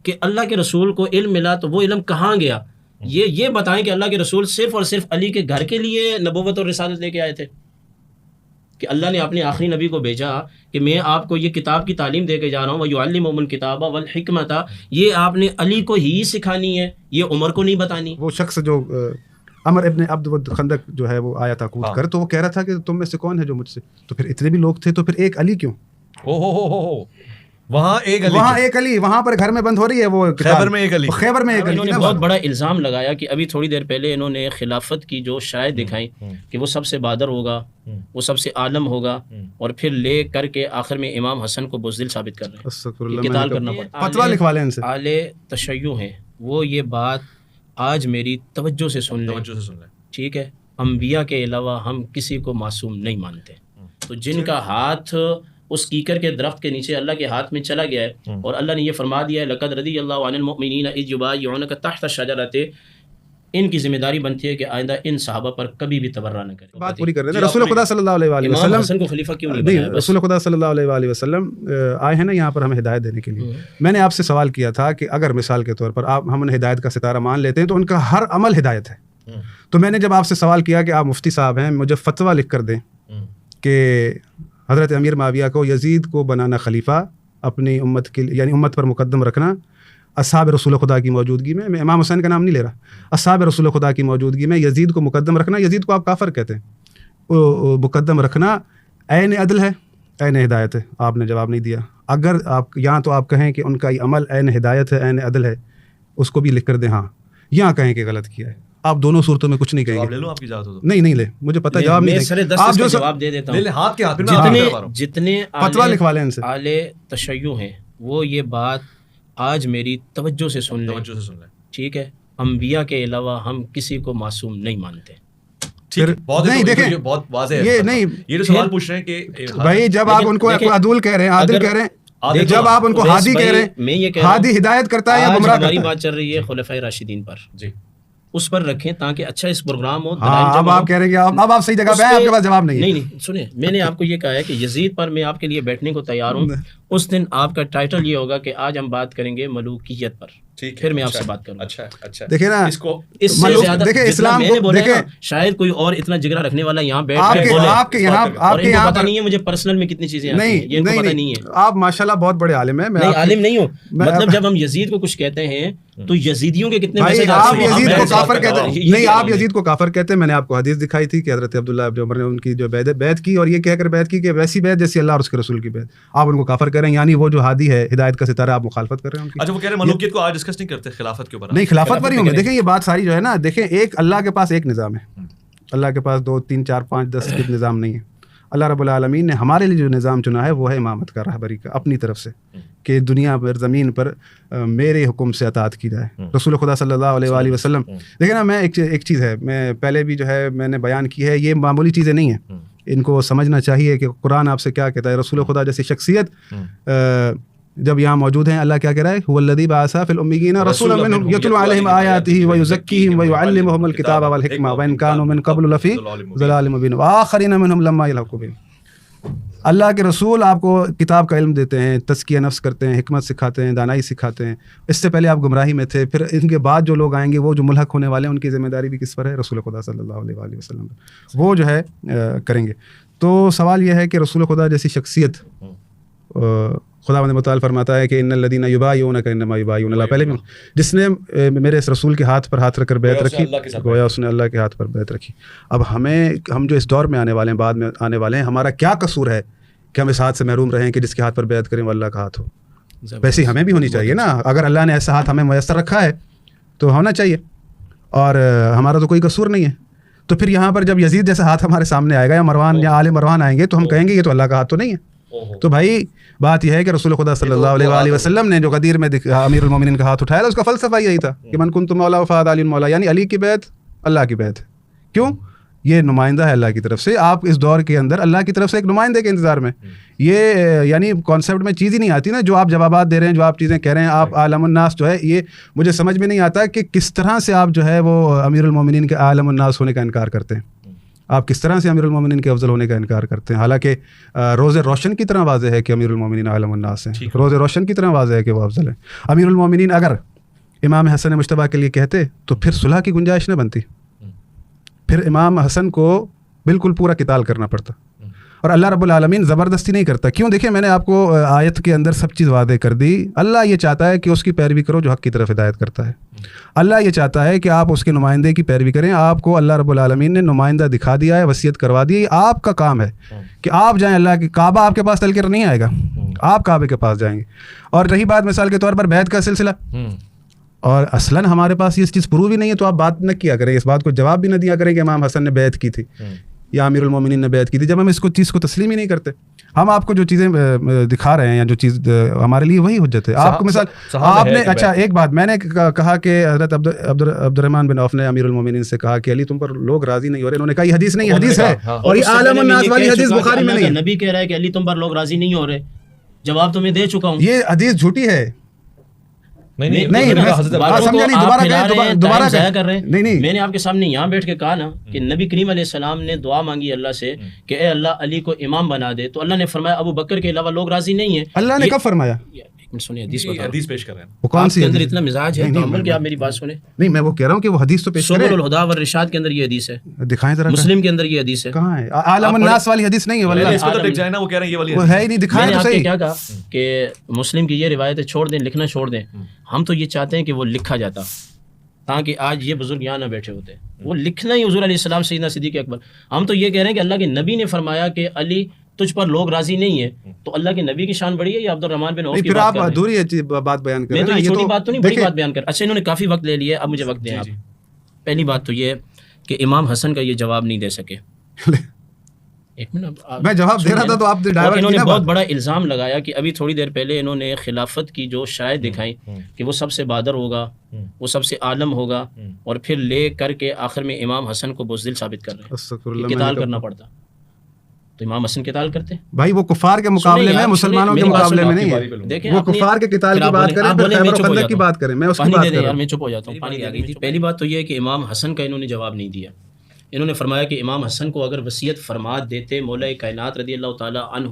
کہ اللہ کے رسول کو علم ملا تو وہ علم کہاں گیا؟ یہ بتائیں کہ اللہ کے رسول صرف اور صرف علی کے گھر کے لیے نبوت اور رسالت لے کے آئے تھے، کہ اللہ نے اپنے آخری نبی کو بھیجا کہ میں آپ کو یہ کتاب کی تعلیم دے کے جا رہا ہوں، وَيُعَلِّمُهُمُ الْكِتَابَ وَالْحِكْمَةَ، یہ آپ نے علی کو ہی سکھانی ہے، یہ عمر کو نہیں بتانی۔ وہ شخص جو عمر ابن عبد ود خندق جو ہے وہ آیا تھا کود کر، تو وہ کہہ رہا تھا کہ تم میں سے کون ہے جو مجھ سے، تو پھر اتنے بھی لوگ تھے تو پھر ایک علی کیوں؟ وہاں ایک علی، وہاں پر گھر میں بند ہو رہی ہے وہ خیبر میں ایک علی، خیبر میں ایک علی۔ انہوں نے بہت بڑا الزام لگایا کہ ابھی تھوڑی دیر پہلے انہوں نے خلافت کی جو شاید دکھائیں کہ وہ سب سے بہادر ہوگا، وہ سب سے عالم ہوگا، اور پھر لے کر کے آخر میں امام حسن کو بزدل ثابت کر رہے ہیں، قتال کرنا پڑا۔ فتویٰ لکھوا لیں ان سے، اہل تشیع ہیں وہ، یہ بات آج میری توجہ سے سن لیں، ٹھیک ہے؟ انبیاء کے علاوہ ہم کسی کو معصوم نہیں مانتے، تو جن کا ہاتھ اس کیکر کے درخت کے نیچے اللہ کے ہاتھ میں چلا گیا ہے، اور اللہ نے یہ فرما دیا ہے لقد رضی اللہ عن المؤمنین اذ یبایعونک تحت الشجرۃ، ان کی ذمہ داری بنتی ہے کہ آئندہ ان صحابہ پر کبھی بھی تبرہ نہ کریں۔ بات پوری کر رہے ہیں رسول خدا صلی اللہ علیہ وآلہ وسلم، امام حسن کو خلیفہ کیوں نہیں بنایا؟ رسول خدا صلی اللہ علیہ وآلہ وسلم آئے ہیں نا یہاں پر ہمیں ہدایت دینے کے لیے۔ میں نے آپ سے سوال کیا تھا کہ اگر مثال کے طور پر ہم انہیں ہدایت کا ستارہ مان لیتے ہیں تو ان کا ہر عمل ہدایت ہے، تو میں نے جب آپ سے سوال کیا کہ آپ مفتی صاحب ہیں، مجھے فتویٰ لکھ کر دیں کہ حضرت امیر معاویہ کو یزید کو بنانا خلیفہ، اپنی امت کے یعنی امت پر مقدم رکھنا اصحاب رسول خدا کی موجودگی میں امام حسین کا نام نہیں لے رہا، اصحاب رسول خدا کی موجودگی میں یزید کو مقدم رکھنا، یزید کو آپ کافر کہتے ہیں، مقدم رکھنا عین عدل ہے، عین ہدایت ہے؟ آپ نے جواب نہیں دیا۔ اگر آپ یہاں تو آپ کہیں کہ ان کا یہ عمل عین ہدایت ہے، عین عدل ہے، اس کو بھی لکھ کر دیں، ہاں یہاں کہیں کہ غلط کیا ہے، آپ دونوں صورتوں میں کچھ نہیں کہیں گے۔ لے لو آپ کی اجازت ہو تو؟ نہیں لے، مجھے پتہ جواب نہیں دیں، آپ جو جواب دے دیتا ہوں۔ ہاتھ کے ہاتھ جتنے فتویٰ لکھوا لیں ان سے، اہل تشیع ہیں وہ، یہ بات آج میری توجہ سے سن لیں، ٹھیک ہے؟ انبیاء کے علاوہ ہم کسی کو معصوم نہیں مانتے۔ نہیں دیکھیں بہت واضح ہے، یہ نہیں، یہ جو سوال پوچھ رہے ہیں کہ بھائی جب آپ ان کو عدول کہہ رہے ہیں، عادل کہہ رہے ہیں، جب آپ ان کو ہادی کہہ رہے ہیں، ہادی ہدایت کرتا ہے یا گمراہ کرتا ہے؟ ہماری بات چل رہی ہے خلفائے راشدین پر، جی اس پر رکھیں تاکہ اچھا اس پروگرام ہو۔ اب آپ کہہ رہے ہیں کہ اب آپ صحیح جگہ پہ ہیں، آپ کے پاس جواب نہیں ہے۔ نہیں سنیں، میں نے آپ کو یہ کہا ہے کہ یزید پر میں آپ کے لیے بیٹھنے کو تیار ہوں، اس دن آپ کا ٹائٹل یہ ہوگا کہ آج ہم بات کریں گے ملوکیت پر، پھر میں آپ سے بات کروں گا۔ اچھا دیکھیں نا، اس سے زیادہ دیکھیں اسلام کو دیکھیں، شاید کوئی اور اتنا جگرا رکھنے والا یہاں بیٹھ کے بولے، آپ کے یہاں پتہ نہیں ہے مجھے پرسنل میں کتنی چیزیں آتی ہیں، یہ ان کو پتہ نہیں ہے۔ آپ ماشاءاللہ بہت بڑے عالم ہیں۔ نہیں عالم نہیں ہوں، مطلب جب ہم یزید کو کچھ کہتے ہیں تو یزیدیوں کے کتنے آپ یزید کو کافر کہتے ہیں، نہیں نہیں آپ یزید کو کافر کہتے ہیں۔ میں نے آپ کو حدیث دکھائی تھی کہ حضرت عبداللہ ابن عمر نے ان کی جو بیعت کی، اور یہ کہہ کر بیعت کی کہ ویسی بیعت جیسی اللہ اور اس کے رسول کی بیعت، آپ ان کو کافر کر رہے ہیں، یعنی وہ جو ہادی ہے ہدایت کا ستارہ، آپ مخالفت کر رہے ہیں ان کی۔ اچھا وہ کہہ رہے ہیں ملوکیت کو آج ڈسکس نہیں کرتے، خلافت کے اوپر نہیں، خلافت پر ہی ہوں گے۔ دیکھیں یہ بات ساری جو ہے نا، دیکھیں ایک اللہ کے پاس ایک نظام ہے، اللہ کے پاس 2 3 4 5 10 نظام نہیں ہے۔ اللہ رب العالمین نے ہمارے لیے جو نظام چنا ہے وہ ہے امامت کا، رہبری کا، اپنی طرف سے، کہ دنیا پر زمین پر میرے حکم سے اطاعت کی جائے۔ رسول خدا صلی اللہ علیہ وآلہ وسلم، دیکھیں نا، میں ایک چیز ہے، میں پہلے بھی جو ہے میں نے بیان کی ہے، یہ معمولی چیزیں نہیں ہیں، ان کو سمجھنا چاہیے کہ قرآن آپ سے کیا کہتا ہے۔ رسول خدا جیسی شخصیت جب یہاں موجود ہیں، اللہ کیا کہہ رہا ہے؟ هو الذی بعث فی الامیین رسولا منهم یتلو علیہم آیاتہ ویزکیہم ویعلمہم الکتاب والحکمہ وان کانوا من قبل لفی ضلال مبین وآخرین منہم لما یلحقوا بہم۔ اللہ کے رسول آپ کو کتاب کا علم دیتے ہیں، تزکیہ نفس کرتے ہیں، حکمت سکھاتے ہیں، دانائی سکھاتے ہیں۔ اس سے پہلے آپ گمراہی میں تھے، پھر ان کے بعد جو لوگ آئیں گے وہ جو ملحق ہونے والے ہیں، ان کی ذمہ داری بھی کس پر ہے؟ رسول خدا صلی اللہ علیہ وآلہ وسلم پر، وہ جو ہے کریں گے۔ تو سوال یہ ہے کہ رسول خدا جیسی شخصیت، خداوند متعال فرماتا ہے کہ ان الذین یبایعونک انما یبایعون اللہ، پہلے بھی جس نے میرے اس رسول کے ہاتھ پر ہاتھ رکھ کر بیعت رکھی، گویا اس نے اللہ کے ہاتھ پر بیعت رکھی۔ اب ہم جو اس دور میں آنے والے ہیں، بعد میں آنے والے ہیں، ہمارا کیا قصور ہے کہ ہم اس ہاتھ سے محروم رہیں کہ جس کے ہاتھ پر بیعت کریں وہ اللہ کا ہاتھ ہو؟ ویسے ہمیں بھی ہونی چاہیے نا، اگر اللہ نے ایسا ہاتھ ہمیں میسر رکھا ہے تو ہونا چاہیے، اور ہمارا تو کوئی قصور نہیں ہے۔ تو پھر یہاں پر جب یزید جیسا ہاتھ ہمارے سامنے آئے گا، یا مروان یا آل مروان آئیں گے، تو ہم کہیں گے یہ تو اللہ کا ہاتھ تو نہیں ہے۔ تو بھائی بات یہ ہے کہ رسول خدا صلی اللہ علیہ وآلہ وسلم نے جو غدیر میں امیر المومنین کا ہاتھ اٹھایا تھا، اس کا فلسفہ یہی تھا کہ من کنت مولا فہذا علی مولا، یعنی علی کی بیعت اللہ کی بیعت ہے۔ کیوں؟ یہ نمائندہ ہے اللہ کی طرف سے، آپ اس دور کے اندر اللہ کی طرف سے ایک نمائندے کے انتظار میں، یہ یعنی کانسیپٹ میں چیز ہی نہیں آتی نا، جو آپ جوابات دے رہے ہیں، جو آپ چیزیں کہہ رہے ہیں، آپ عالم الناس جو ہے، یہ مجھے سمجھ میں نہیں آتا کہ کس طرح سے آپ جو ہے وہ امیر المومنین کے عالم الناس ہونے کا انکار کرتے ہیں۔ آپ کس طرح سے امیر المومنین کے افضل ہونے کا انکار کرتے ہیں؟ حالانکہ روز روشن کی طرح واضح ہے کہ امیر المومنین عالم الناس ہیں، روز روشن کی طرح واضح ہے کہ وہ افضل ہیں۔ امیر المومنین اگر امام حسن مجتبیٰ کے لیے کہتے تو پھر صلح کی گنجائش نہ بنتی، پھر امام حسن کو بالکل پورا قتال کرنا پڑتا، اور اللہ رب العالمین زبردستی نہیں کرتا۔ کیوں؟ دیکھیں، میں نے آپ کو آیت کے اندر سب چیز واضح کر دی۔ اللہ یہ چاہتا ہے کہ اس کی پیروی کرو جو حق کی طرف ہدایت کرتا ہے۔ اللہ یہ چاہتا ہے کہ آپ اس کے نمائندے کی پیروی کریں۔ آپ کو اللہ رب العالمین نے نمائندہ دکھا دیا ہے، وصیت کروا دی ہے، آپ کا کام ہے کہ آپ جائیں۔ اللہ کی کعبہ آپ کے پاس چل کر نہیں آئے گا، آپ کعبے کے پاس جائیں گے۔ اور رہی بات مثال کے طور پر بیعت کا سلسلہ، اور اصلاً ہمارے پاس یہ چیز پروف ہی نہیں ہے، تو آپ بات نہ کیا کریں، اس بات کو جواب بھی نہ دیا کریں کہ امام حسن نے بیعت کی تھی یا امیر المومنین نے بیعت کی تھی، جب ہم اس کو چیز کو تسلیم ہی نہیں کرتے۔ ہم آپ کو جو چیزیں دکھا رہے ہیں یا جو چیز ہمارے لیے وہی حجت ہے۔ آپ کو مثال آپ نے اچھا ایک بات میں نے کہا کہ حضرت عبد الرحمن بن عوف نے امیر المومنین سے کہا کہ علی تم پر لوگ راضی نہیں ہو رہے، انہوں نے کہا یہ حدیث نہیں، حدیث ہے، اور یہ عالم الناس والی حدیث بخاری میں نہیں ہے۔ نبی کہہ رہا ہے کہ علی تم پر لوگ راضی نہیں ہو رہے، جواب تو میں دے چکا ہوں، یہ حدیث جھوٹی ہے۔ نہیں میں نے آپ کے سامنے یہاں بیٹھ کے کہا نا کہ نبی کریم علیہ السلام نے دعا مانگی اللہ سے کہ اے اللہ علی کو امام بنا دے، تو اللہ نے فرمایا ابو بکر کے علاوہ لوگ راضی نہیں ہیں۔ اللہ نے کب فرمایا؟ سنیے حدیث پیش کر رہے ہیں، وہ کون سی اندر اتنا مزاج ہے تو عمل کہ آپ میری بات سنیں۔ نہیں، میں وہ کہہ رہا ہوں کہ وہ حدیث تو پیش کریں۔ سبل الہدی والرشاد کے اندر یہ حدیث ہے، دکھائیں ذرا، مسلم کے اندر یہ حدیث ہے۔ کہاں ہے؟ عالم الناس والی حدیث نہیں ہے واللہ، اس کو تو ٹک جائے نا، وہ کہہ رہے ہیں یہ والی وہ ہے ہی نہیں، دکھائیں تو صحیح۔ کیا کہا کہ مسلم کی یہ روایتیں چھوڑ دیں، لکھنا چھوڑ دیں۔ ہم تو یہ چاہتے ہیں کہ وہ لکھا جاتا تاکہ آج یہ بزرگ یہاں نہ بیٹھے ہوتے، وہ لکھنا ہی حضور علیہ السلام سیدنا صدیق اکبر۔ ہم تو یہ کہہ رہے ہیں کہ اللہ کے نبی نے فرمایا کہ علی تجھ پر لوگ راضی نہیں ہیں، تو اللہ کے نبی کی شان بڑی ہے یا عبد الرحمن بن عوف کی؟ پھر آپ ادھوری بات بیان کر رہے ہیں۔ میں تو یہ چھوٹی بات تو نہیں، بڑی بات بیان کر۔ اچھا انہوں نے کافی وقت لے لیا، اب مجھے وقت دیں آپ۔ پہلی بات تو یہ کہ امام حسن کا یہ جواب نہیں دے سکے۔ ایک منٹ، میں جواب دے رہا تھا تو آپ ڈائیورٹ انہوں نے بہت بڑا الزام لگایا کہ ابھی تھوڑی دیر پہلے انہوں نے خلافت کی جو شرائط دکھائیں کہ وہ سب سے بہادر ہوگا، وہ سب سے عالم ہوگا، اور پھر لے کر کے آخر میں امام حسن کو بزدل ثابت کر رہے ہیں، قتال کرنا پڑتا۔ تو امام حسن قتال کرتے بھائی، وہ کفار کے مقابلے میں، مسلمانوں کے مقابلے میں نہیں ہے۔ وہ کفار کے قتال کی بات کریں، پھر خیبر و خندق کی بات کریں، میں اس کی بات کر رہا ہوں۔ میں چپ ہو جاتا ہوں، پانی آ گئی تھی۔ پہلی بات تو یہ ہے کہ امام حسن کا انہوں نے جواب نہیں دیا۔ انہوں نے فرمایا کہ امام حسن کو اگر وصیت فرما دیتے مولا کائنات رضی اللہ تعالیٰ عنہ،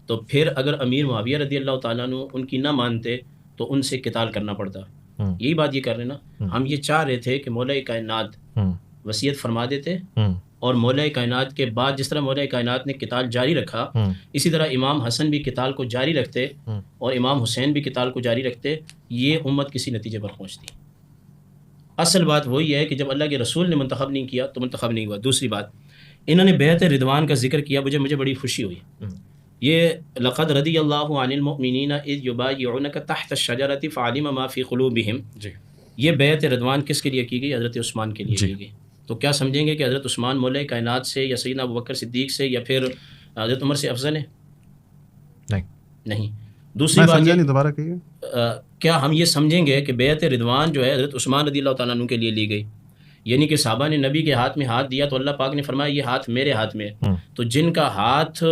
تو پھر اگر امیر معاویہ رضی اللہ تعالیٰ عنہ ان کی نہ مانتے تو ان سے قتال کرنا پڑتا۔ یہی بات یہ کر رہے نا، ہم یہ چاہ رہے تھے کہ مولا کائنات وصیت فرما دیتے، اور مولا کائنات کے بعد جس طرح مولا کائنات نے قتال جاری رکھا، اسی طرح امام حسن بھی قتال کو جاری رکھتے اور امام حسین بھی قتال کو جاری رکھتے، یہ امت کسی نتیجے پر پہنچتی۔ اصل بات وہی ہے کہ جب اللہ کے رسول نے منتخب نہیں کیا تو منتخب نہیں ہوا۔ دوسری بات، انہوں نے بیعت رضوان کا ذکر کیا، مجھے بڑی خوشی ہوئی۔ یہ لقد رضی اللہ عن المؤمنین اذ یبایعونک تحت الشجرۃ فعلم ما فی قلوبہم، یہ بیعت رضوان کس کے لیے کی گئی؟ حضرت عثمان کے لیے کی گئی۔ تو کیا سمجھیں گے کہ حضرت عثمان مولا کائنات سے یا سیدنا ابوبکر صدیق سے یا پھر حضرت عمر سے افضل ہیں؟ نہیں۔ دوسری بات، دوبارہ کہیے، کیا ہم یہ سمجھیں گے کہ بیعت رضوان جو ہے حضرت عثمان رضی اللہ تعالیٰ عنہ کے لیے لی گئی؟ یعنی کہ صحابہ نے نبی کے ہاتھ میں ہاتھ دیا تو اللہ پاک نے فرمایا یہ ہاتھ میرے ہاتھ میں ہے۔ تو جن کا ہاتھ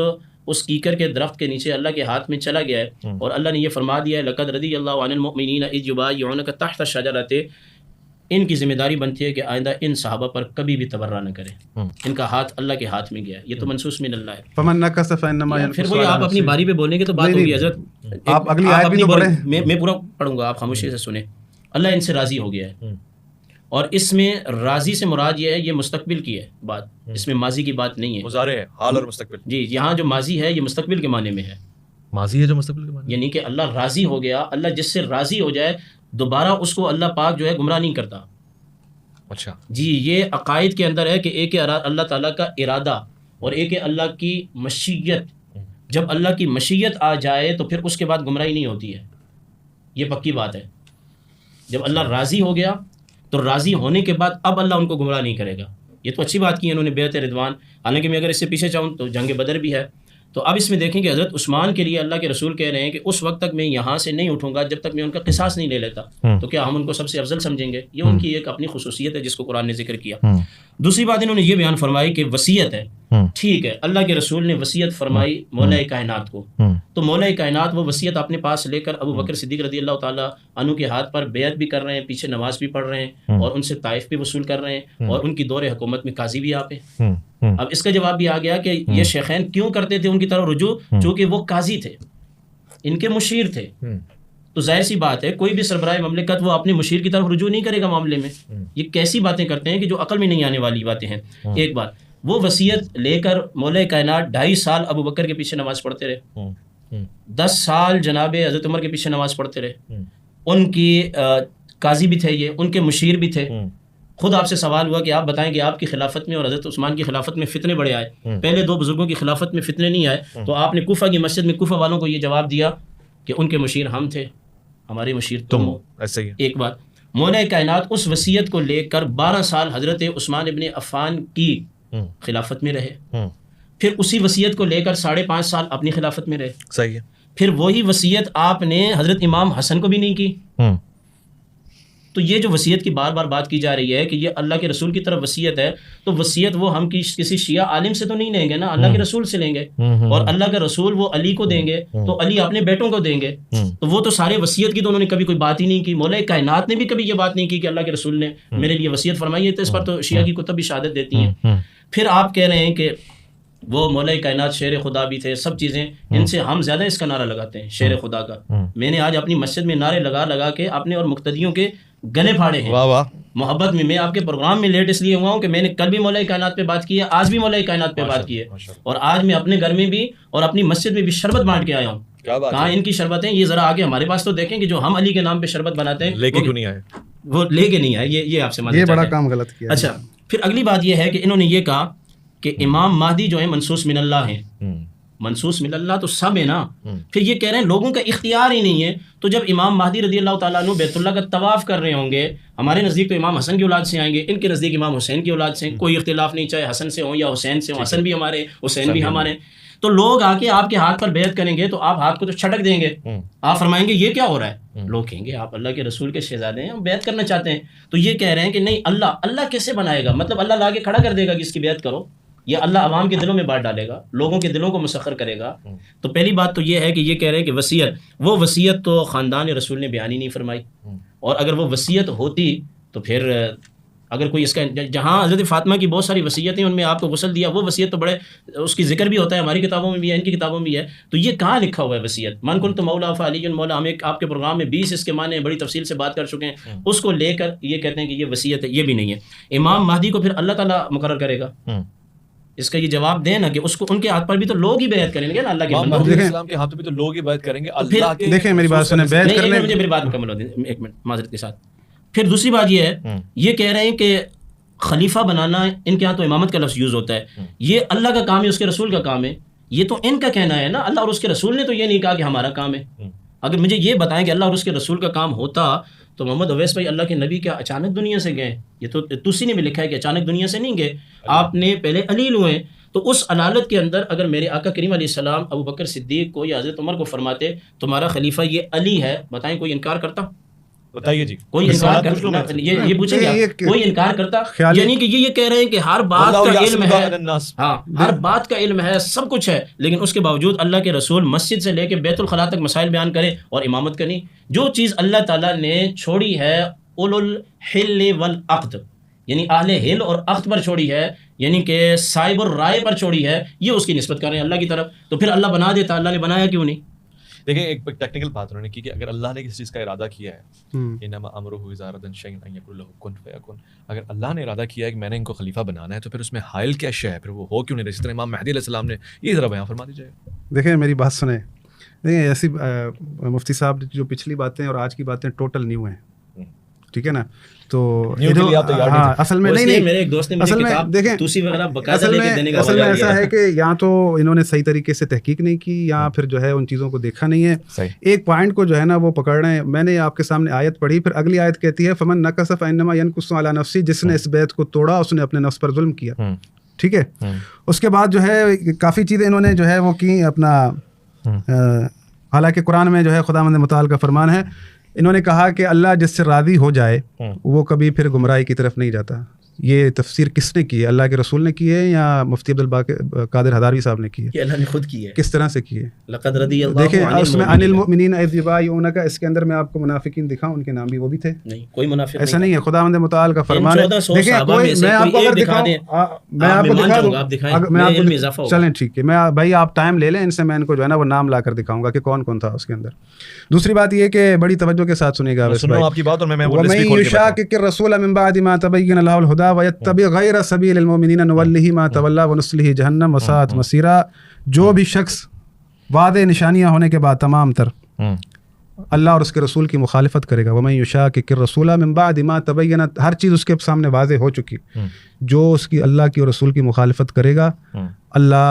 اس کیکر کے درخت کے نیچے اللہ کے ہاتھ میں چلا گیا ہے، اور اللہ نے یہ فرما دیا ہے لقد رضی اللہ عن المؤمنین اذ یبایعونک تحت الشجرۃ، ان کی ذمہ داری بنتی ہے کہ آئندہ ان صحابہ پر کبھی بھی تبرہ نہ کریں، ان کا ہاتھ اللہ کے ہاتھ میں گیا ہے، یہ تو منصوص من اللہ ہے۔ فمن نکث فانما ينكث، پھر وہی آپ اپنی باری پہ بولیں گے تو بات ہوگی۔ حضرت آپ اگلی آیت بھی تو پڑھیں، میں پورا پڑھوں گا، آپ خاموشی سے سنیں۔ اللہ ان سے راضی ہو گیا ہے، اور اس میں راضی سے مراد یہ ہے، یہ مستقبل کی ہے بات، اس میں ماضی کی بات نہیں ہے، مضارع ہے، حال اور مستقبل۔ جی، یہاں جو ماضی ہے یہ مستقبل کے معنی میں ہے، ماضی ہے جو مستقبل کے معنی، یعنی کہ اللہ راضی ہو گیا۔ اللہ جس سے راضی ہو جائے دوبارہ اس کو اللہ پاک جو ہے گمراہ نہیں کرتا۔ اچھا جی، یہ عقائد کے اندر ہے کہ ایک اللہ تعالیٰ کا ارادہ اور ایک اللہ کی مشیت، جب اللہ کی مشیت آ جائے تو پھر اس کے بعد گمراہی نہیں ہوتی ہے، یہ پکی بات ہے۔ جب اللہ راضی ہو گیا تو راضی ہونے کے بعد اب اللہ ان کو گمراہ نہیں کرے گا۔ یہ تو اچھی بات کی انہوں نے بیعت رضوان، حالانکہ میں اگر اس سے پیچھے چاہوں تو جنگ بدر بھی ہے۔ تو اب اس میں دیکھیں کہ حضرت عثمان کے لیے اللہ کے رسول کہہ رہے ہیں کہ اس وقت تک میں یہاں سے نہیں اٹھوں گا جب تک میں ان کا قصاص نہیں لے لیتا، تو کیا ہم ان کو سب سے افضل سمجھیں گے؟ یہ ان کی ایک اپنی خصوصیت ہے جس کو قرآن نے ذکر کیا۔ دوسری بات انہوں نے یہ بیان فرمائی کہ وصیت ہے، ٹھیک ہے، اللہ کے رسول نے وصیت فرمائی مولا کائنات کو، تو مولا کائنات وہ وصیت اپنے پاس لے کر ابو بکر صدیق رضی اللہ تعالیٰ عنہ کے ہاتھ پر بیعت بھی کر رہے ہیں، پیچھے نماز بھی پڑھ رہے ہیں، اور ان سے طائف بھی وصول کر رہے ہیں، اور ان کی دور حکومت میں قاضی بھی آپ ہیں۔ اب اس کا جواب بھی آ گیا کہ یہ شیخین کیوں کرتے تھے ان کی طرف رجوع، چونکہ وہ قاضی تھے، ان کے مشیر تھے، تو ظاہر سی بات ہے کوئی بھی سربراہ مملکت وہ اپنے مشیر کی طرف رجوع نہیں کرے گا معاملے میں. یہ کیسی باتیں کرتے ہیں کہ جو عقل میں نہیں آنے والی باتیں ہیں. ایک بات، وہ وصیت لے کر مولا کائنات 2.5 سال ابو بکر کے پیچھے نماز پڑھتے رہے، 10 سال جناب حضرت عمر کے پیچھے نماز پڑھتے رہے، ان کی قاضی بھی تھے، یہ ان کے مشیر بھی تھے. خود آپ سے سوال ہوا کہ آپ بتائیں کہ آپ کی خلافت میں اور حضرت عثمان کی خلافت میں فتنے بڑے آئے، پہلے 2 بزرگوں کی خلافت میں فتنے نہیں آئے، تو آپ نے کوفہ کی مسجد میں کوفہ والوں کو یہ جواب دیا کہ ان کے مشیر ہم تھے، ہمارے مشیر تم ہو. ایسا ہی ہے. ایک بات، مولا کائنات اس وصیت کو لے کر 12 سال حضرت عثمان ابن عفان کی خلافت میں رہے، پھر اسی وصیت کو لے کر 5.5 سال اپنی خلافت میں رہے. صحیح ہے. پھر وہی وصیت آپ نے حضرت امام حسن کو بھی نہیں کی. تو یہ جو وصیت کی بار بار بات کی جا رہی ہے کہ یہ اللہ کے رسول کی طرف وصیت ہے، تو وصیت وہ ہم کسی شیعہ عالم سے تو نہیں لیں گے نا، اللہ کے رسول سے لیں گے، اور اللہ کا رسول وہ علی کو دیں گے تو علی اپنے بیٹوں کو دیں گے. تو وہ تو سارے وصیت کی تو انہوں نے کبھی کوئی بات ہی نہیں کی. مولا کائنات نے بھی کبھی یہ بات نہیں کی کہ اللہ کے رسول نے میرے لیے وصیت فرمائی ہے. تو اس پر تو شیعہ کی کتب بھی شہادت دیتی ہیں. پھر آپ کہہ رہے ہیں کہ وہ مولا کائنات شیر خدا بھی تھے، سب چیزیں، ان سے ہم زیادہ اس کا نعرہ لگاتے ہیں شیر خدا کا. میں نے آج اپنی مسجد میں نعرے لگا کے اپنے اور مقتدیوں کے گلے پھاڑے ہیں. واہ واہ. محبت میں آپ کے پروگرام میں لیٹ اس لیے ہوا ہوں کہ میں نے کل بھی مولا کائنات پہ بات کی ہے، آج بھی مولا کائنات پہ بات کی ہے، اور آج میں اپنے گھر میں بھی اور اپنی مسجد میں بھی شربت بانٹ کے آیا ہوں. کہاں ان کی شربتیں؟ یہ ذرا آگے ہمارے پاس تو دیکھیں کہ جو ہم علی کے نام پہ شربت بناتے ہیں لے کے کیوں نہیں آئے؟ وہ لے کے نہیں آئے. یہ آپ سے یہ بڑا کام غلط کیا. اچھا، پھر اگلی بات یہ ہے کہ انہوں نے یہ کہا کہ امام مہدی جو ہے منصوص من اللہ ہیں. منصوص من اللہ تو سب ہے نا. پھر یہ کہہ رہے ہیں لوگوں کا اختیار ہی نہیں ہے. تو جب امام مہدی رضی اللہ تعالیٰ عنہ بیت اللہ کا طواف کر رہے ہوں گے، ہمارے نزدیک تو امام حسن کی اولاد سے آئیں گے، ان کے نزدیک امام حسین کی اولاد سے ہیں، کوئی اختلاف نہیں، چاہے حسن سے ہوں یا حسین سے ہوں، حسن بھی ہمارے، حسین بھی ہمارے. تو لوگ آ کے آپ کے ہاتھ پر بیعت کریں گے تو آپ ہاتھ کو تو چھٹک دیں گے، آپ فرمائیں گے یہ کیا ہو رہا ہے. لوگ کہیں گے آپ اللہ کے رسول کے شہزادے ہیں، ہم بیعت کرنا چاہتے ہیں. تو یہ کہہ رہے ہیں کہ نہیں، اللہ کیسے بنائے گا؟ مطلب اللہ لا کے کھڑا کر دے گا کہ اس کی بیعت کرو، یہ اللہ عوام کے دلوں میں بانٹ ڈالے گا، لوگوں کے دلوں کو مسخر کرے گا. تو پہلی بات تو یہ ہے کہ یہ کہہ رہے ہیں کہ وصیت تو خاندان رسول نے بیان ہی نہیں فرمائی. اور اگر وہ وصیت ہوتی تو پھر اگر کوئی اس کا، جہاں حضرت فاطمہ کی بہت ساری وصیتیں ان میں آپ کو غسل دیا، وہ وصیت تو بڑے اس کی ذکر بھی ہوتا ہے، ہماری کتابوں میں بھی ہے، ان کی کتابوں میں بھی ہے. تو یہ کہاں لکھا ہوا ہے وصیت؟ من کنت مولا فعلی مولا، ہم آپ کے پروگرام میں 20 اس کے معنی بڑی تفصیل سے بات کر چکے ہیں. اس کو لے کر یہ کہتے ہیں کہ یہ وصیت ہے، یہ بھی نہیں ہے. امام مہدی کو پھر اللہ تعالیٰ مقرر کرے گا. اس کا یہ جواب دیں نا کہ اس کو ان کے ہاتھ پر بھی تو لوگ ہی بیعت کریں گے نا، اللہ کے بندوں. اسلام کے ہاتھ پہ بھی تو لوگ ہی بیعت کریں گے. اللہ کے دیکھیں میری بات سنیں، بیعت کرنے مجھے میری بات مکمل ہو دیں ایک منٹ معذرت کے ساتھ. پھر دوسری بات یہ ہے، یہ کہہ رہے ہیں کہ خلیفہ بنانا، ان کے ہاں تو امامت کا لفظ یوز ہوتا ہے، یہ اللہ کا کام ہے، اس کے رسول کا کام ہے. یہ تو ان کا کہنا ہے نا، اللہ اور اس کے رسول نے تو یہ نہیں کہا کہ ہمارا کام ہے. اگر مجھے یہ بتائیں کہ اللہ اور اس کے رسول کا کام ہوتا تو محمد اویس بھائی اللہ کے نبی کیا اچانک دنیا سے گئے؟ یہ تو توسی نے بھی لکھا ہے کہ اچانک دنیا سے نہیں گئے، آپ نے پہلے علیل ہوئے. تو اس علالت کے اندر اگر میرے آقا کریم علیہ السلام ابو بکر صدیق کو یا حضرت عمر کو فرماتے تمہارا خلیفہ یہ علی ہے، بتائیں کوئی انکار کرتا؟ بتائیے جی. کوئی انکار کرتا؟ یہ پوچھیں گے کوئی انکار کرتا؟ یعنی کہ یہ کہہ رہے ہیں کہ ہر بات کا علم ہے، ہاں ہر بات کا علم ہے، سب کچھ ہے، لیکن اس کے باوجود اللہ کے رسول مسجد سے لے کے بیت الخلاء تک مسائل بیان کرے اور امامت کرنی. جو چیز اللہ تعالیٰ نے چھوڑی ہے اولو الحل والعقد، یعنی اہل حل اور عقد پر چھوڑی ہے، یعنی کہ صاحب الرائے پر چھوڑی ہے، یہ اس کی نسبت کر رہے ہیں اللہ کی طرف. تو پھر اللہ بنا دیتا، اللہ نے بنایا کیوں نہیں؟ دیکھیں ایک ٹیکنیکل بات انہوں نے کی کہ اگر اللہ نے کسی چیز کا ارادہ کیا ہے، انما امرہ اذا اراد شیئا ان یقول له کن فیکن، اگر اللہ نے ارادہ کیا ہے کہ میں نے ان کو خلیفہ بنانا ہے تو پھر اس میں حائل کیا شے ہے؟ پھر وہ ہو کیوں نہیں؟ اسی طرح امام مہدی علیہ السلام نے یہ ذرا بیان فرما دیجیے. دیکھیں میری بات سنیں، دیکھیں ایسی مفتی صاحب جو پچھلی باتیں اور آج کی باتیں ٹوٹل نیو ہیں، ٹھیک ہے نا. تو ہاں اصل میں نہیں، میرے ایک دوست نے اصل میں دیکھیں اصل میں ایسا ہے کہ یا تو انہوں نے صحیح طریقے سے تحقیق نہیں کی یا پھر جو ہے ان چیزوں کو دیکھا نہیں ہے. ایک پوائنٹ کو جو ہے نا وہ پکڑ رہے ہیں. میں نے آپ کے سامنے آیت پڑھی، پھر اگلی آیت کہتی ہے فمن نکث فانما ينكث على نفسه، جس نے اس بیعت کو توڑا اس نے اپنے نفس پر ظلم کیا. ٹھیک ہے. اس کے بعد جو ہے کافی چیزیں انہوں نے جو ہے وہ کی اپنا، حالانکہ قرآن میں جو ہے خداوند متعال کا فرمان ہے، انہوں نے کہا کہ اللہ جس سے راضی ہو جائے وہ کبھی پھر گمراہی کی طرف نہیں جاتا. یہ تفسیر کس نے کی ہے؟ اللہ کے رسول نے کی ہے یا مفتی عبدالقادر ہداروی صاحب نے کی ہے؟ یہ اللہ نے خود کی ہے. کس طرح سے کی ہے؟ لقد رضی اللہ دیکھیں عن اس میں عن المؤمنین اذ یبایعونک، اس کے اندر میں آپ کو منافقین دکھاؤں، ان کے نام بھی وہ بھی تھے. نہیں کوئی منافق ایسا نہیں ہے، خداوند متعال کا فرمان ہے. 1400 دیکھیں کوئی میں آپ کو اگر دکھاؤں، میں آپ کو دکھا دوں، میں آپ کو چلیں ٹھیک ہے، میں بھائی آپ ٹائم لے لیں ان سے، میں ان کو جو ہے نا وہ نام لا کر دکھاؤں گا کہ کون کون تھا اس کے اندر. دوسری بات یہ کہ بڑی توجہ کے ساتھ سنیے گا آپ کی بات، اور میں وَمَن يُشَاقِقِ الرَّسُولَ مِن بَعْدِ مَا تَبَيَّنَ لَهُ الْهُدَىٰ وَيَتَّبِعْ غَيْرَ سَبِيلِ الْمُؤْمِنِينَ نُوَلِّهِ مَا تَوَلَّىٰ وَنُصْلِهِ جَهَنَّمَ وَسَاءَتْ مَصِيرًا. جو بھی شخص واضح نشانیاں ہونے کے بعد تمام تر اللہ اور اس کے رسول کی مخالفت کرے گا، وَمَن يُشَاقِقِ الرَّسُولَ مِن بَعْدِ مَا تَبَيَّنَ، ہر چیز اس کے سامنے واضح ہو چکی، جو اس کی اللہ کی اور رسول کی مخالفت کرے گا، اللہ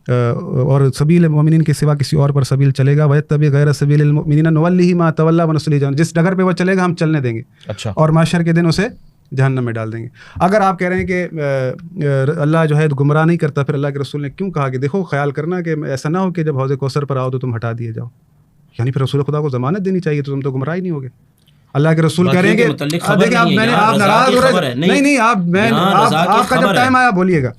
اور سبیل المؤمنین کے سوا کسی اور پر سبیل چلے گا، وَيَتَّبِعْ غَيْرَ سَبِيلِ الْمُؤْمِنِينَ نُوَلِّهِ مَا تَوَلَّىٰ وَنُصْلِهِ جَهَنَّمَ، جس ڈگر پہ وہ چلے گا ہم چلنے دیں گے، اچھا، اور محشر کے دن اسے جہنم میں ڈال دیں گے. اگر آپ کہہ رہے ہیں کہ اللہ جو ہے گمراہ نہیں کرتا، پھر اللہ کے رسول نے کیوں کہا کہ دیکھو خیال کرنا کہ ایسا نہ ہو کہ جب حوض کوثر پر آؤ تو تم ہٹا دیے جاؤ، یعنی پھر رسول خدا کو ضمانت دینی چاہیے، تو تم تو گمراہ ہی نہیں ہوگے. اللہ کے رسول کہہ رہے ہیں کہ دیکھیں آپ ناراض ہو رہے، نہیں آپ کا جب ٹائم آیا بولیے گا.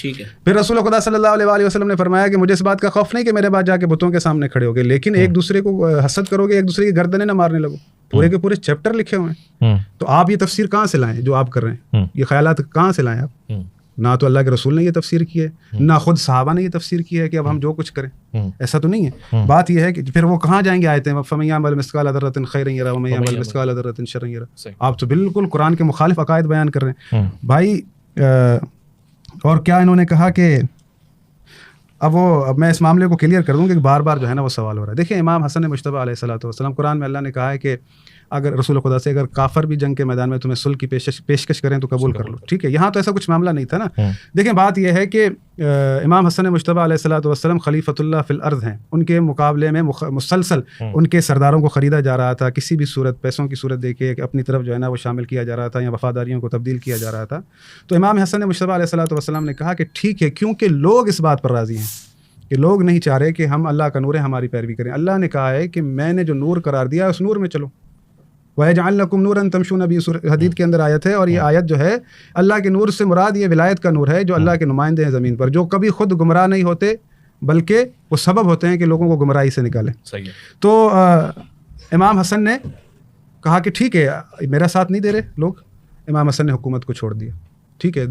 پھر رسول خدا صلی اللہ علیہ وسلم نے فرمایا کہ مجھے اس بات کا خوف نہیں کہ میرے بعد جا کے بتوں کے سامنے کھڑے ہوگے، لیکن ایک دوسرے کو حسد کرو گے، ایک دوسرے کی گردنیں نہ مارنے لگو. پورے کے پورے چیپٹر لکھے ہوئے ہیں، تو آپ یہ تفسیر کہاں سے لائیں جو آپ کر رہے ہیں؟ یہ خیالات کہاں سے لائیں آپ؟ نہ تو اللہ کے رسول نے یہ تفسیر کی ہے، نہ خود صحابہ نے یہ تفسیر کی ہے کہ اب ہم جو کچھ کریں، ایسا تو نہیں ہے. بات یہ ہے کہ پھر وہ کہاں جائیں گے آیتیں فَمَن يَعْمَلْ مِثْقَالَ ذَرَّةٍ خَيْرًا يَرَهُ وَمَن يَعْمَلْ مِثْقَالَ ذَرَّةٍ شَرًّا يَرَهُ. آپ تو بالکل قرآن کے مخالف عقائد بیان کر رہے ہیں بھائی. اور کیا انہوں نے کہا کہ اب میں اس معاملے کو کلیئر کر دوں کہ بار بار جو ہے نا وہ سوال ہو رہا ہے. دیکھیں امام حسن مجتبیٰ علیہ الصلوۃ والسلام، قرآن میں اللہ نے کہا ہے کہ اگر رسول خدا سے اگر کافر بھی جنگ کے میدان میں تمہیں صلح کی پیشکش کریں تو قبول کر لو، ٹھیک ہے. یہاں تو ایسا کچھ معاملہ نہیں تھا نا. دیکھیں بات یہ ہے کہ امام حسن مجتبیٰ علیہ الصلوۃ والسلام خلیفۃ اللہ فی الارض ہیں، ان کے مقابلے میں مسلسل ان کے سرداروں کو خریدا جا رہا تھا، کسی بھی صورت پیسوں کی صورت دے کے اپنی طرف جو ہے نا وہ شامل کیا جا رہا تھا یا وفاداریوں کو تبدیل کیا جا رہا تھا. تو امام حسن مجتبیٰ علیہ الصلوۃ والسلام نے کہا کہ ٹھیک ہے، کیونکہ لوگ اس بات پر راضی ہیں کہ لوگ نہیں چاہ رہے کہ ہم اللہ کا نور ہے ہماری پیروی کریں. اللہ نے کہا ہے کہ میں نے جو نور قرار دیا اس نور میں چلو. وَيَجْعَلْ لَكُمْ نُورًا تَمْشُونَ بِهِ، حدیث کے اندر آیت ہے، اور یہ آیت جو ہے اللہ کے نور سے مراد یہ ولایت کا نور ہے، جو اللہ کے نمائندے ہیں زمین پر، جو کبھی خود گمراہ نہیں ہوتے بلکہ وہ سبب ہوتے ہیں کہ لوگوں کو گمراہی سے نکالیں. تو امام حسن نے کہا کہ ٹھیک ہے، میرا ساتھ نہیں دے رہے لوگ. امام حسن نے حکومت کو چھوڑ دیا. ٹھیک ہے،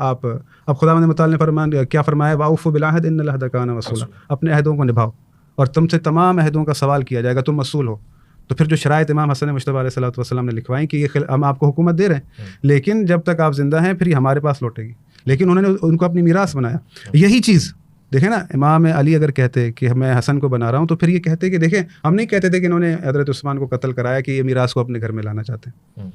آپ اب خداوند متعال نے کیا فرمایا؟ وَأَوْفُوا بِالْعَهْدِ إِنَّ الْعَهْدَ كَانَ مَسْئُولًا. اپنے عہدوں کو نبھاؤ اور تم سے تمام عہدوں کا سوال کیا جائے گا، تم مسئول ہو. تو پھر جو شرائط امام حسن مجتبیٰ علیہ الصلوۃ والسلام نے لکھوائیں کہ یہ ہم آپ کو حکومت دے رہے ہیں، لیکن جب تک آپ زندہ ہیں پھر یہ ہمارے پاس لوٹے گی. لیکن انہوں نے ان کو اپنی میراث بنایا. یہی چیز دیکھیں نا، امام علی اگر کہتے کہ میں حسن کو بنا رہا ہوں تو پھر یہ کہتے کہ دیکھیں ہم نہیں کہتے تھے کہ انہوں نے حضرت عثمان کو قتل کرایا کہ یہ میراث کو اپنے گھر میں لانا چاہتے ہیں.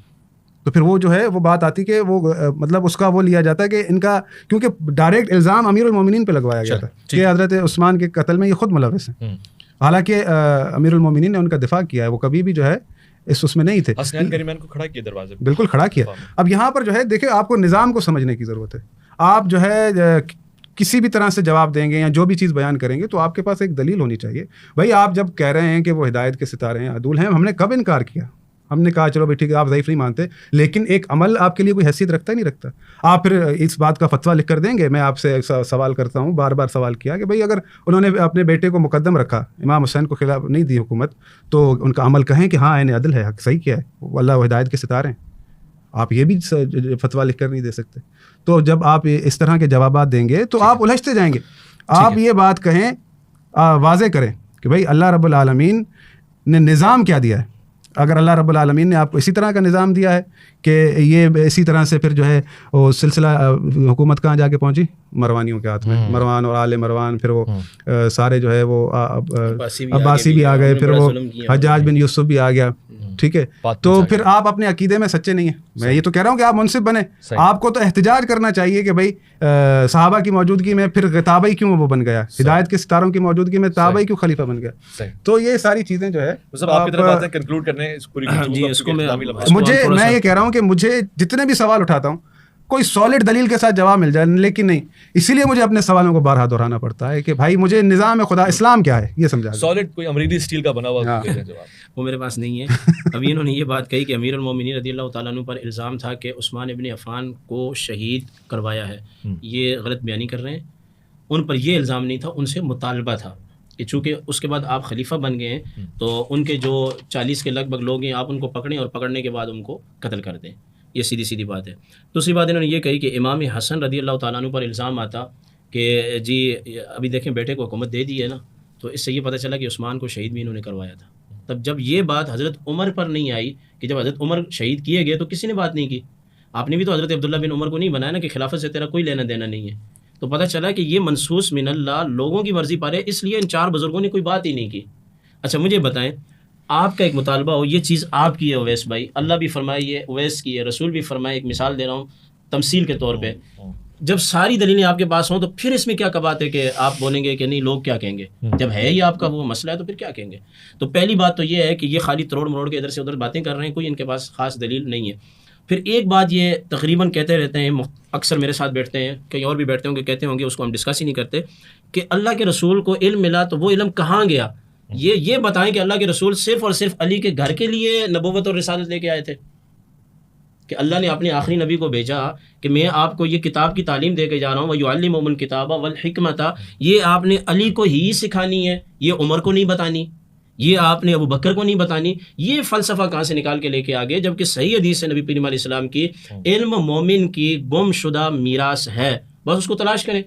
تو پھر وہ جو ہے وہ بات آتی کہ وہ مطلب اس کا وہ لیا جاتا ہے کہ ان کا، کیونکہ ڈائریکٹ الزام امیر المومنین پہ لگوایا گیا تھا کہ حضرت عثمان کے قتل میں یہ خود ملوث ہیں. حالانکہ امیر المومنین نے ان کا دفاع کیا ہے، وہ کبھی بھی جو ہے اس میں نہیں تھے. حسنین کریمان کو کھڑا کیا دروازے پہ، بالکل کھڑا کیا. اب یہاں پر جو ہے دیکھیں آپ کو نظام کو سمجھنے کی ضرورت ہے. آپ جو ہے کسی بھی طرح سے جواب دیں گے یا جو بھی چیز بیان کریں گے تو آپ کے پاس ایک دلیل ہونی چاہیے. بھائی آپ جب کہہ رہے ہیں کہ وہ ہدایت کے ستارے ہیں، عدول ہیں، ہم نے کب انکار کیا؟ ہم نے کہا چلو بھائی ٹھیک ہے آپ ضعیف نہیں مانتے، لیکن ایک عمل آپ کے لیے کوئی حیثیت رکھتا ہی نہیں رکھتا. آپ پھر اس بات کا فتویٰ لکھ کر دیں گے. میں آپ سے سوال کرتا ہوں، بار بار سوال کیا کہ بھائی اگر انہوں نے اپنے بیٹے کو مقدم رکھا، امام حسین کو خلاف نہیں دی حکومت، تو ان کا عمل کہیں کہ ہاں عین عدل ہے، حق صحیح کیا ہے، اللہ و ہدایت کے ستارے ہیں. آپ یہ بھی فتویٰ لکھ کر نہیں دے سکتے. تو جب آپ اس طرح کے جوابات دیں گے تو آپ الجھتے جائیں گے. آپ یہ بات کہیں، واضح کریں کہ بھائی اللہ رب العالمین نے نظام کیا دیا ہے. اگر اللہ رب العالمین نے آپ کو اسی طرح کا نظام دیا ہے کہ یہ اسی طرح سے پھر جو ہے وہ سلسلہ حکومت کہاں جا کے پہنچی؟ مروانیوں کے ہاتھ میں. مروان اور آل مروان، پھر وہ سارے جو ہے وہ عباسی بھی آ گئے، پھر وہ حجاج بن یوسف بھی آ گیا. ٹھیک ہے، تو پھر آپ اپنے عقیدے میں سچے نہیں ہیں. میں یہ تو کہہ رہا ہوں کہ آپ منصف بنیں. آپ کو تو احتجاج کرنا چاہیے کہ بھائی صحابہ کی موجودگی میں پھر تابعی کیوں وہ بن گیا، ہدایت کے ستاروں کی موجودگی میں تابعی کیوں خلیفہ بن گیا. تو یہ ساری چیزیں جو ہے مجھے، میں یہ کہہ رہا ہوں کہ مجھے جتنے بھی سوال اٹھاتا ہوں کوئی سالڈ دلیل کے ساتھ جواب مل جائے, لیکن نہیں. اسی لیے مجھے اپنے سوالوں کو بارہا دہرانا پڑتا ہے کہ بھائی مجھے نظام خدا اسلام کیا ہے یہ سمجھا. سالڈ کوئی امریکی اسٹیل کا بنا ہوا وہ میرے پاس نہیں ہے. ابھی انہوں نے یہ بات کہی کہ امیر المومنین رضی اللہ تعالیٰ عنہ پر الزام تھا کہ عثمان ابن عفان کو شہید کروایا ہے. یہ غلط بیانی کر رہے ہیں. ان پر یہ الزام نہیں تھا, ان سے مطالبہ تھا کہ چونکہ اس کے بعد آپ خلیفہ بن گئے ہیں تو ان کے جو 40 کے لگ بھگ لوگ ہیں آپ ان کو پکڑیں اور پکڑنے کے بعد ان کو قتل کر دیں. یہ سیدھی بات ہے. دوسری بات انہوں نے یہ کہی کہ امام حسن رضی اللہ تعالیٰ عنہ پر الزام آتا کہ جی ابھی دیکھیں بیٹے کو حکومت دے دی ہے نا, تو اس سے یہ پتہ چلا کہ عثمان کو شہید بھی انہوں نے کروایا تھا. تب جب یہ بات حضرت عمر پر نہیں آئی کہ جب حضرت عمر شہید کیے گئے تو کسی نے بات نہیں کی. آپ نے بھی تو حضرت عبداللہ بن عمر کو نہیں بنایا نا کہ خلافت سے تیرا کوئی لینا دینا نہیں ہے. تو پتہ چلا کہ یہ منصوص من اللہ لوگوں کی مرضی پر ہے, اس لیے ان 4 بزرگوں نے کوئی بات ہی نہیں کی. اچھا مجھے بتائیں, آپ کا ایک مطالبہ ہو یہ چیز آپ کی ہے اویس بھائی, اللہ بھی فرمائے یہ اویس کی ہے, رسول بھی فرمائے, ایک مثال دے رہا ہوں تمثیل کے طور پہ. جب ساری دلیلیں آپ کے پاس ہوں تو پھر اس میں کیا بات ہے کہ آپ بولیں گے کہ نہیں لوگ کیا کہیں گے؟ جب ہے یہ آپ کا وہ مسئلہ ہے تو پھر کیا کہیں گے؟ تو پہلی بات تو یہ ہے کہ یہ خالی تروڑ مروڑ کے ادھر سے ادھر باتیں کر رہے ہیں, کوئی ان کے پاس خاص دلیل نہیں ہے. پھر ایک بات یہ تقریباً کہتے رہتے ہیں, اکثر میرے ساتھ بیٹھتے ہیں, کہیں اور بھی بیٹھتے ہوں گے, کہتے ہوں گے, اس کو ہم ڈسکس ہی نہیں کرتے کہ اللہ کے رسول کو علم ملا تو وہ علم کہاں گیا. یہ بتائیں کہ اللہ کے رسول صرف اور صرف علی کے گھر کے لیے نبوت اور رسالت لے کے آئے تھے کہ اللہ نے اپنے آخری نبی کو بھیجا کہ میں آپ کو یہ کتاب کی تعلیم دے کے جا رہا ہوں, وَيُعَلِّمُهُمُ الْكِتَابَ وَالْحِكْمَةَ, یہ آپ نے علی کو ہی سکھانی ہے, یہ عمر کو نہیں بتانی, یہ آپ نے ابو بکر کو نہیں بتانی. یہ فلسفہ کہاں سے نکال کے لے کے آگے, جبکہ صحیح حدیث ہے نبی کریم علیہ السلام کی, علم مومن کی گم شدہ میراث ہے, بس اس کو تلاش کریں.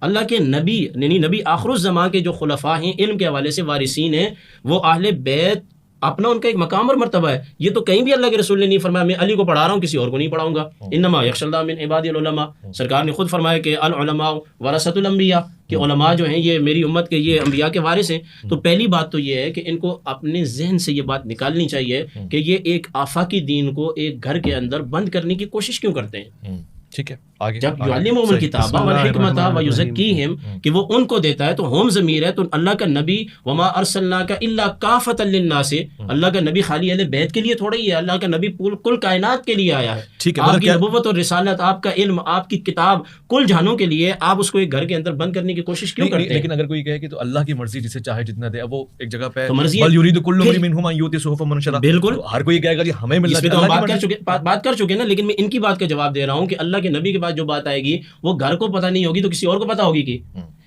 اللہ کے نبی یعنی نبی آخر الزمان کے جو خلفاء ہیں علم کے حوالے سے وارثین ہیں, وہ اہل بیت اپنا ان کا ایک مقام اور مرتبہ ہے. یہ تو کہیں بھی اللہ کے رسول نے نہیں فرمایا میں علی کو پڑھا رہا ہوں کسی اور کو نہیں پڑھاؤں گا. انما یخشی اللہ من عباد العلماء, سرکار نے خود فرمایا کہ العلماء ورثۃ الانبیاء, کہ علماء جو ہیں یہ میری امت کے یہ انبیاء کے وارث ہیں. تو پہلی بات تو یہ ہے کہ ان کو اپنے ذہن سے یہ بات نکالنی چاہیے کہ یہ ایک آفاقی دین کو ایک گھر کے اندر بند کرنے کی کوشش کیوں کرتے ہیں. ٹھیک ہے, آگے جب یعلمہم الکتاب والحکمۃ ویزکیہم, کہ وہ ان کو دیتا ہے, تو ہوم ضمیر ہے, تو اللہ کا نبی وما ارسلناک الا کافۃ للناس, اللہ کا نبی خالی اہل بیت کے لیے تھوڑا ہی ہے, اللہ کا نبی کل کائنات کے لیے آیا ہے. آپ کی نبوت اور رسالت, آپ کا علم, آپ کی کتاب کل جہانوں کے لیے, آپ اس کو ایک گھر کے اندر بند کرنے کی کوشش کیوں کرتے ہیں؟ لیکن اگر کوئی کہے کہ تو اللہ کی مرضی جسے چاہے جتنا دے, اب وہ ایک جگہ پہ بل یرید کل امرئ منہم ان یؤتی صحفا منشرہ, بالکل ہر کوئی کہے گا جی ہمیں ملنا چاہیے. بات کر چکے نا, لیکن میں ان کی بات کا جواب دے رہا ہوں کہ اللہ کے نبی کے بعد جو بات آئے گی وہ گھر کو پتہ نہیں ہوگی تو کسی اور کو پتہ ہوگی کہ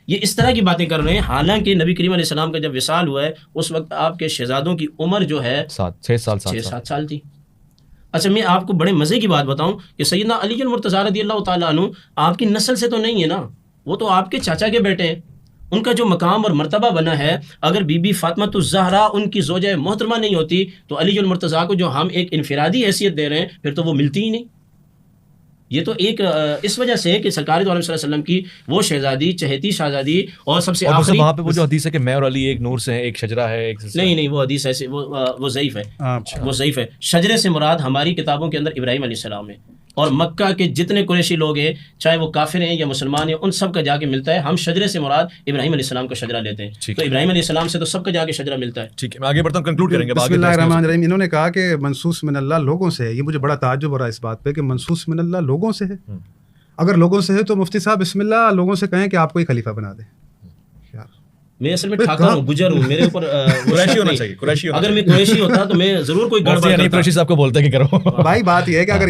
یہ اس طرح کی باتیں کر رہے ہیں. حالانکہ نبی کریم علیہ السلام کا جب وصال ہوا ہے اس وقت آپ کے شہزادوں کی عمر جو ہے 6-7 سال تھی. اچھا میں آپ کو بڑے مزے کی بات بتاؤں کہ سیدنا علی المرتضیٰ رضی اللہ تعالیٰ عنہ آپ کی نسل سے تو نہیں ہے نا, وہ تو آپ کے چاچا کے بیٹے ہیں. ان کا جو مقام اور مرتبہ بنا ہے, اگر بی بی فاطمہ الزہرا ان کی زوجہ محترمہ نہیں ہوتی تو علی المرتضیٰ کو جو ہم ایک انفرادی حیثیت دے رہے ہیں پھر تو وہ ملتی ہی نہیں. یہ تو ایک اس وجہ سے کہ سرکار دو عالم صلی اللہ علیہ وسلم کی وہ شہزادی, چہیتی شہزادی, اور سب سے آخری وہاں پہ وہ جو حدیث ہے کہ میں اور علی ایک نور سے ہیں, ایک شجرہ ہے, ایک نہیں وہ حدیث ایسے وہ ضعیف ہے, وہ ضعیف ہے. شجرے سے مراد ہماری کتابوں کے اندر ابراہیم علیہ السلام ہے, اور مکہ کے جتنے قریشی لوگ ہیں چاہے وہ کافر ہیں یا مسلمان ہیں ان سب کا جا کے ملتا ہے. ہم شجرے سے مراد ابراہیم علیہ السلام کا شجرہ لیتے ہیں, تو ابراہیم علیہ السلام سے تو سب کا جا کے شجرہ ملتا ہے. ٹھیک ہے, میں آگے بڑھتا ہوں, کنکلوڈ کریں گے. بسم اللہ الرحمن الرحیم. انہوں نے کہا کہ منصوص من اللہ لوگوں سے ہے. یہ مجھے بڑا تعجب ہو رہا ہے اس بات پہ کہ منصوص من اللہ لوگوں سے ہے. اگر لوگوں سے ہے تو مفتی صاحب بسم اللہ لوگوں سے کہیں کہ آپ کو ہی خلیفہ بنا دیں. میں اصل میں ٹھاکر ہوں, گجر ہوں, میرے اوپر قریشی ہونا چاہیے. قریشی اگر میں قریشی ہوتا تو میں ضرور کوئی گڑبڑ کرتا. قریشی صاحب کو بولتا کہ کرو. بھائی بات یہ ہے کہ اگر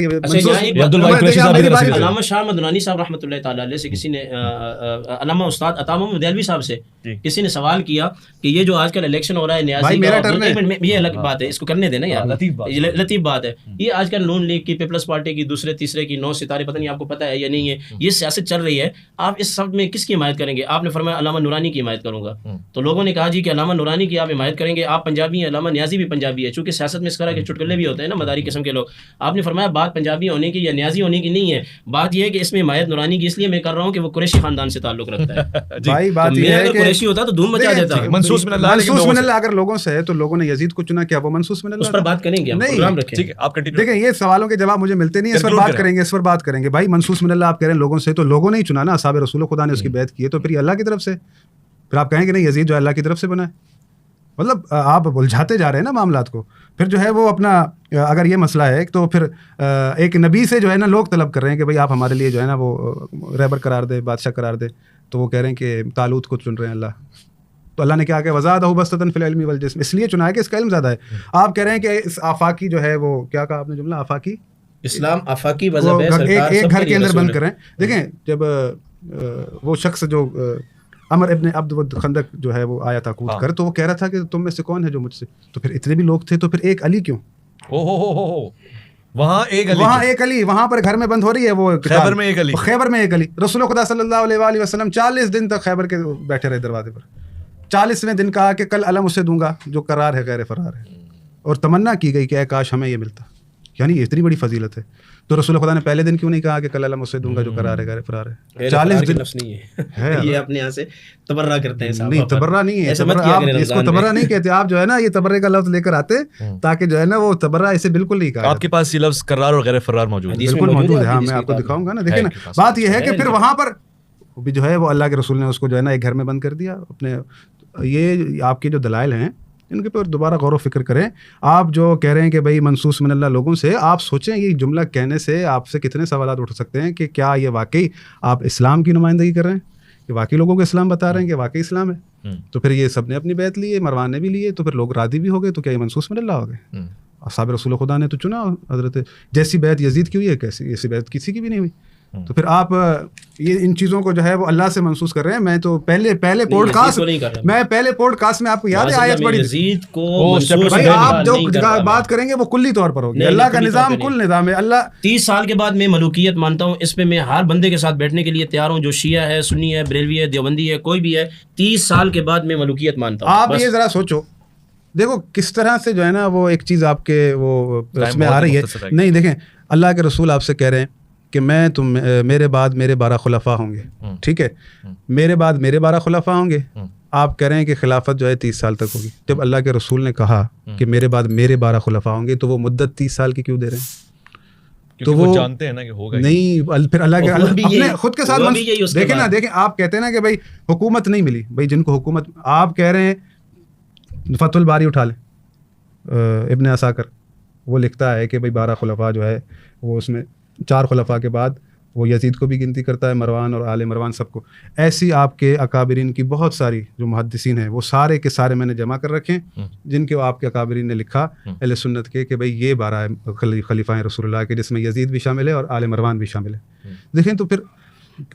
علامہ شاہ مدنانی صاحب رحمۃ اللہ تعالی علیہ سے کسی نے, علامہ استاد عطا محمد دہلوی صاحب سے کسی نے سوال کیا کہ یہ جو آج کل الیکشن ہو رہا ہے نیازی کا, یہ الگ بات ہے, اس کو کرنے دینا یار, لطیف بات ہے. یہ آج کل نون لیگ کی, پیپلز پارٹی کی, دوسرے تیسرے کی 9 ستارے, پتہ نہیں آپ کو پتہ ہے یا نہیں ہے, یہ سیاست چل رہی ہے. آپ اس سب میں کس کی حمایت کریں گے؟ آپ نے فرمایا علامہ نورانی کی حمایت کروں گا. تو لوگوں نے کہا جی کہ علامہ نورانی کی آپ حمایت کریں گے, آپ پنجابی ہیں, علامہ نیازی بھی پنجابی ہے. چونکہ سیاست میں اس طرح کے چٹکلے بھی ہوتے ہیں نا مداری قسم کے لوگ. آپ نے فرمایا بات پنجابی ہونے کی یا نیازی ہونے کی نہیں ہے, بات یہ ہے کہ اس میں حمایت نورانی کی اس لیے میں کر رہا ہوں کہ وہ قریشی خاندان سے تعلق رکھتا ہے. بھائی بات یہ ہے کہ قریشی ہوتا تو دھوم مچا دیتا. منصوص من اللہ اگر لوگوں سے ہے تو لوگوں نے یزید کو چنا, کیا وہ منصوص من اللہ؟ اس پر بات کریں گے, ہم پروگرام رکھیں. ٹھیک ہے, آپ کنٹینیو. دیکھیں یہ سوالوں کے جواب مجھے ملتے نہیں, اس پر بات کریں گے. بھائی منصوص من اللہ آپ کہہ رہے ہیں لوگوں سے, تو لوگوں نے ہی چنا نا, اصحاب رسول خدا نے اس کی بیعت کی ہے, تو پھر یہ اللہ کی طرف سے. پھر آپ کہیں کہ نہیں یزید جو اللہ کی طرف سے بنا ہے, مطلب آپ الجھاتے جا رہے ہیں نا معاملات کو. پھر جو ہے وہ اپنا اگر یہ مسئلہ ہے تو پھر ایک نبی سے جو ہے نا لوگ طلب کر رہے ہیں کہ بھائی آپ ہمارے لیے جو ہے نا وہ رہبر قرار دے, بادشاہ قرار دے, تو وہ کہہ رہے ہیں کہ طالوت کو چن رہے ہیں اللہ. تو اللہ نے کیا کہ وزادہ بسطۃ فی العلم والجسم, اس لیے چنا ہے کہ اس کا علم زیادہ ہے. آپ کہہ رہے ہیں کہ اس آفاقی جو ہے وہ کیا کہا آپ نے جملہ, آفاقی اسلام آفاقی مذہب ہے, سرکار ایک سب گھر کے کے لیے اندر رسول بند ہے. کر رہے ہیں. دیکھیں جب وہ شخص جو عمر ابن عبد خندق جو ہے وہ آیا تھا کود کر, تو وہ کہہ رہا تھا کہ تم میں سے کون ہے جو مجھ سے, تو پھر اتنے بھی لوگ تھے تو پھر ایک علی کیوں, وہاں ایک علی, وہاں پر گھر میں بند ہو رہی ہے وہ خیبر میں ایک علی, خیبر میں ایک علی. رسول خدا صلی اللہ علیہ وآلہ وسلم 40 دن تک خیبر کے بیٹھے رہے دروازے پر. 40ویں دن کہا کہ کل علم اسے دوں گا جو قرار ہے غیر فرار ہے, اور تمنا کی گئی کہ اے کاش ہمیں یہ ملتا. یعنی یہ اتنی بڑی فضیلت ہے. تو رسول خدا نے پہلے دن کیوں نہیں کہا کہ کل علم اسے دوں گا جو قرار ہے غیر فرار ہے؟ 40 دن نہیں ہے, یہ اپنے یہاں سے تبرہ کرتے ہیں. نہیں تبرہ نہیں ہے, آپ اس کو تبرہ نہیں کہتے, آپ جو ہے نا یہ تبرے کا لفظ لے کر آتے تاکہ جو ہے نا وہ تبرہ اسے بالکل نہیں کہا. آپ کے پاس یہ لفظ قرار اور غیر فرار موجود ہے؟ بالکل موجود ہے, ہاں میں آپ کو دکھاؤں گا نا. دیکھیں نا بات یہ ہے کہ پھر وہاں پر بھی جو ہے وہ اللہ کے رسول نے اس کو جو ہے نا ایک گھر میں بند کر دیا اپنے. یہ آپ کے جو دلائل ہیں ان کے پر دوبارہ غور و فکر کریں. آپ جو کہہ رہے ہیں کہ بھائی منصوص من اللہ لوگوں سے, آپ سوچیں یہ جملہ کہنے سے آپ سے کتنے سوالات اٹھ سکتے ہیں کہ کیا یہ واقعی آپ اسلام کی نمائندگی کر رہے ہیں, کہ واقعی لوگوں کو اسلام بتا رہے ہیں کہ واقعی اسلام ہے؟ تو پھر یہ سب نے اپنی بیعت لی ہے, مروان نے بھی لیے, تو پھر لوگ راضی بھی ہو گئے, تو کیا یہ منصوص من اللہ ہو گئے؟ اصحاب رسول خدا نے تو چنا حضرت, جیسی بیعت یزید کی ہوئی ہے کیسی ایسی بیعت کسی کی بھی نہیں ہوئی. تو پھر آپ یہ ان چیزوں کو جو ہے وہ اللہ سے منسوخ کر رہے ہیں. میں تو پہلے پوڈ کاسٹ میں آپ کو یاد ہے آیت پڑھی تھی بھائی, آپ جو بات کریں گے وہ کلی طور پر ہوگی. اللہ کا نظام کل نظام ہے. اللہ 30 سال کے بعد میں ملوکیت مانتا ہوں, اس پہ میں ہر بندے کے ساتھ بیٹھنے کے لیے تیار ہوں, جو شیعہ ہے, سنی ہے, بریلوی ہے, دیوبندی ہے, کوئی بھی ہے. 30 سال کے بعد میں ملوکیت مانتا ہوں. آپ یہ ذرا سوچو, دیکھو کس طرح سے جو ہے نا وہ ایک چیز آپ کے وہ اس میں آ رہی ہے. نہیں دیکھیں, اللہ کے رسول آپ سے کہہ رہے ہیں کہ میں میرے بعد میرے 12 خلفاء ہوں گے, ٹھیک ہے, میرے بعد میرے 12 خلفاء ہوں گے. آپ کہہ رہے ہیں کہ خلافت جو ہے 30 سال تک ہوگی. جب اللہ کے رسول نے کہا کہ میرے بعد میرے 12 خلفاء ہوں گے, تو وہ مدت 30 سال کی کیوں دے رہے ہیں؟ تو وہ جانتے ہیں نا کہ ہوگا نہیں. پھر اللہ کے اپنے خود کے ساتھ دیکھیں نا, دیکھیں آپ کہتے ہیں نا کہ بھائی حکومت نہیں ملی. بھائی جن کو حکومت, آپ کہہ رہے ہیں فتح الباری اٹھا لیں, ابن عساکر وہ لکھتا ہے کہ بھائی 12 خلفاء جو ہے وہ اس میں 4 خلفاء کے بعد وہ یزید کو بھی گنتی کرتا ہے, مروان اور آل مروان سب کو. ایسی آپ کے اکابرین کی بہت ساری جو محدثین ہیں وہ سارے کے سارے میں نے جمع کر رکھے, جن کے آپ کے اکابرین نے لکھا اہل سنت کے کہ بھائی یہ 12 خلیفہ رسول اللہ کے, جس میں یزید بھی شامل ہے اور آل مروان بھی شامل ہے. دیکھیں تو پھر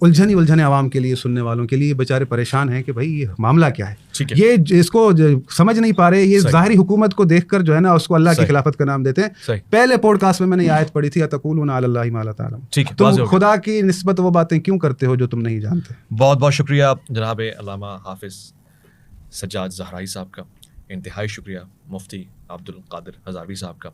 الجھنے عوام کے لیے, سننے والوں کے لیے بیچارے پریشان ہیں کہ بھائی یہ معاملہ کیا ہے. یہ اس کو سمجھ نہیں پا رہے, یہ ظاہری حکومت کو دیکھ کر جو ہے نا اس کو اللہ کی خلافت کا نام دیتے ہیں. پہلے پوڈ کاسٹ میں نے یہ آیت پڑھی تھی, اتقولون علی اللہ ما لا تعلمون, تم خدا کی نسبت وہ باتیں کیوں کرتے ہو جو تم نہیں جانتے. بہت بہت شکریہ جناب علامہ حافظ سجاد زہرائی صاحب کا, انتہائی شکریہ مفتی عبد القادر ہزاروی صاحب کا.